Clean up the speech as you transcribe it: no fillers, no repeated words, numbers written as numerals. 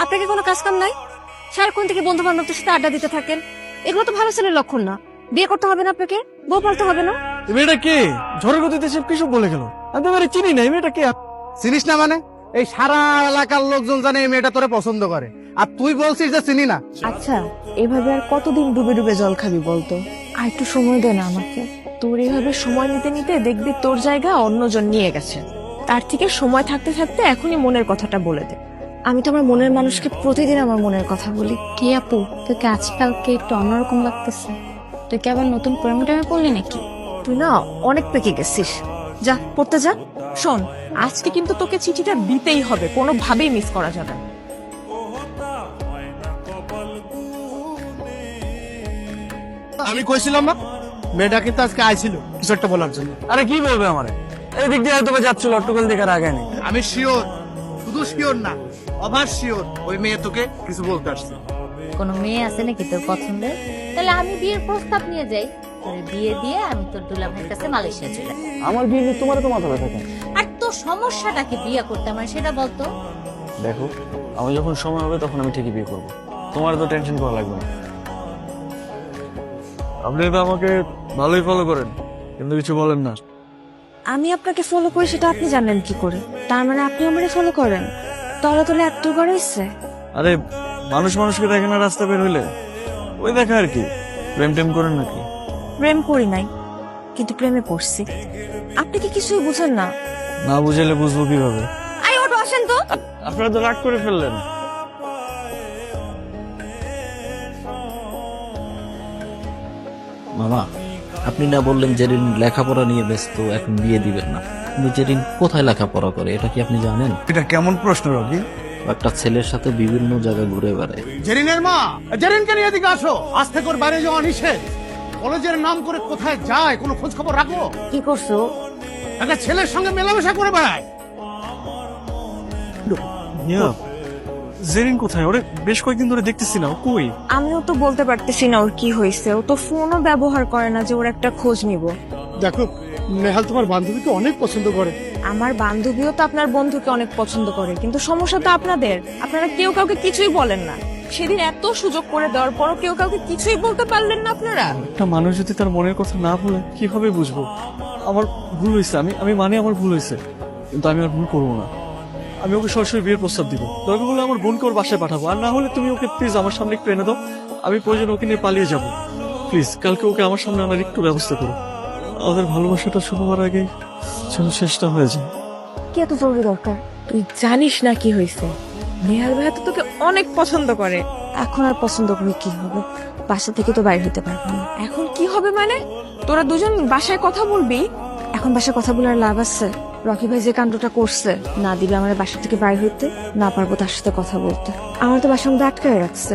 আপনাকে কোনো কাজ কাম নাই? সারাক্ষণ থেকে বন্ধু বান্ধবদের সাথে আড্ডা দিতে থাকেন, এগুলো তো ভালো ছেলের লক্ষণ না। বিয়ে করতে হবে না আপনাকে, বউ পালতে হবে না। এই মেয়েটা কে? ঝড়ের গতিতে সব কিছু বলে গেল। আমি তো এবারে চিনি না। এই মেয়েটা কে? চিনিস না মানে? এই সারা এলাকার লোকজন জানে এই মেয়েটা তোরে পছন্দ করে, আর তুই বলছিস যে চিনি না। আচ্ছা, এভাবে আর কতদিন ডুবে ডুবে জল খাবি বলতো? আর একটু সময় দে না আমাকে। তোর এইভাবে সময় নিতে নিতে দেখবি তোর জায়গা অন্যজন নিয়ে গেছে। তার থেকে সময় থাকতে থাকতে এখনই মনের কথাটা বলে দে। আমি তো আমার মনের মানুষকে প্রতিদিন আমার মনের কথা বলি। কি আপু, তোকে আজকালকে একটু অন্যরকম লাগতেছে। তুই কি আবার নতুন প্রেমে টেমে পড়লি নাকি? তুই না অনেক পেকে গেছিস। যা পড়তে যা। শোন, আজকে কিন্তু তোকে চিঠিটা দিতেই হবে, কোনোভাবেই মিস করা যাবে না। আমি কইছিলাম না মেয়েটা কিন্তু আজকে আইছিল কিছু একটা বলার জন্য। আরে কি বলবে আমারে? এই দিক দিয়ে হয়তো যাচ্ছিল, অট্টকল দেখার আগে নেই। আমি শিওর, শুধু শিওর না, অভার শিওর ওই মেয়ে তোকে কিছু বলতে আসছে। কোনো মেয়ে আছে নাকি তোর পছন্দের? তাহলে আমি বিয়ের প্রস্তাব নিয়ে যাই, তোর বিয়ে দিয়ে আমি তোর দুলাভাইয়ের কাছে মালয়েশিয়া চলে যাই। আমার বিয়ে নিয়ে তোমার তো মাথা ব্যথা কেন? আর তোর সমস্যাটা কি বিয়ে করতে আমার, সেটা বলতো। দেখো, আমি যখন সময় হবে তখন আমি ঠিকই বিয়ে করবো। তোমার তো টেনশন করা লাগবে না। আপনি তো আমাকে ভালোই ফলো করেন, কিন্তু কিছু বলেন না। আমি আপনাকে ফলো করি সেটা আপনি জানেন কি করে? তার মানে আপনি আমারে ফলো করেন? তলে তলে এত করে ইচ্ছে। আরে মানুষ মানুষকে দেখে না রাস্তা বের হইলে? ওই দেখা আর কি। প্রেম টেম করেন নাকি? প্রেম করি নাই, কিন্তু প্রেমে পড়ছি। আপনি কি কিছুই বুঝেন না? না বুঝাইলে বুঝবো কিভাবে? আই ওটো আসেন তো। আপনারা তো রাগ করে ফেললেন। মামা, আপনি না বললেন জেরিন লেখাপড়া নিয়ে ব্যস্ত, এখন বিয়ে দিবেন না। কিন্তু জেরিন কোথায় লেখাপড়া করে এটা কি আপনি জানেন? এটা কেমন প্রশ্ন রবি? একটা ছেলের সাথে বিভিন্ন জায়গায় ঘুরে বেড়ায়। জেরিনের মা, জেরিনকে নিয়ে এদিকে আসো। আজ থেকে ওর বাইরে যাওয়া নিষেধ। কলেজের নাম করে কোথায় যায় কোনো খোঁজ খবর রাখো? কি করছো? একটা ছেলের সঙ্গে মেলামেশা করে বেড়ায়। জেরিন কোথায়? ওরে বেশ কয়েকদিন ধরে দেখতেছি না। ও কই? আমিও তো বলতে পারতেছি না ওর কি হয়েছে। ও তো ফোনও ব্যবহার করে না যে ওর একটা খোঁজ নিব। দেখো, নেহাল তোমার বান্ধবীকে অনেক পছন্দ করে। আমার বান্ধবীও তো আপনার বন্ধুকে অনেক পছন্দ করে, কিন্তু সমস্যা তো আপনাদের। আপনারা কেউ কাউকে কিছুই বলেন না। সেদিন এত সুযোগ করে দেওয়ার পরও কেউ কাউকে কিছুই বলতে পারলেন না আপনারা। একটা মানুষ যদি তার মনের কথা না বলে কিভাবে বুঝবো? আমার ভুল হয়েছে, আমি মানে আমার ভুল হয়েছে, কিন্তু আমি আর ভুল করবো না। আমি ওকে সরাসরি বিয়ের প্রস্তাব দিব। দরকার হলে আমার বোনকে ওর বাসায় পাঠাবো, আর না হলে তুমি ওকে প্লিজ আমার সামনে একটু এনে দাও। আমি প্রয়োজন ওকে নিয়ে পালিয়ে যাব। প্লিজ কালকে ওকে আমার সামনে আনার একটু ব্যবস্থা করো। আমাদের ভালোবাসাটা শুরু হওয়ার আগে যেন শেষটা হয়ে যায়। কি এত জরুরি দরকার? তুই জানিস না কি হয়েছে? নেহাল ভাইয়া তো তোকে অনেক পছন্দ করে। এখন আর পছন্দ করে কি হবে? বাসা থেকে তো বাইরে হতে পারবো না। এখন কি হবে মানে? তোরা দুজন বাসায় কথা বলবি? এখন বাসায় কথা বলার লাভ আছে? রকি ভাই যে কাণ্ডটা করছে, না দিবে আমার বাসা থেকে বাইরে হইতে, না পারবো তার সাথে কথা বলতে। আমার তো বাসার মধ্যে আটকায় রাখছে।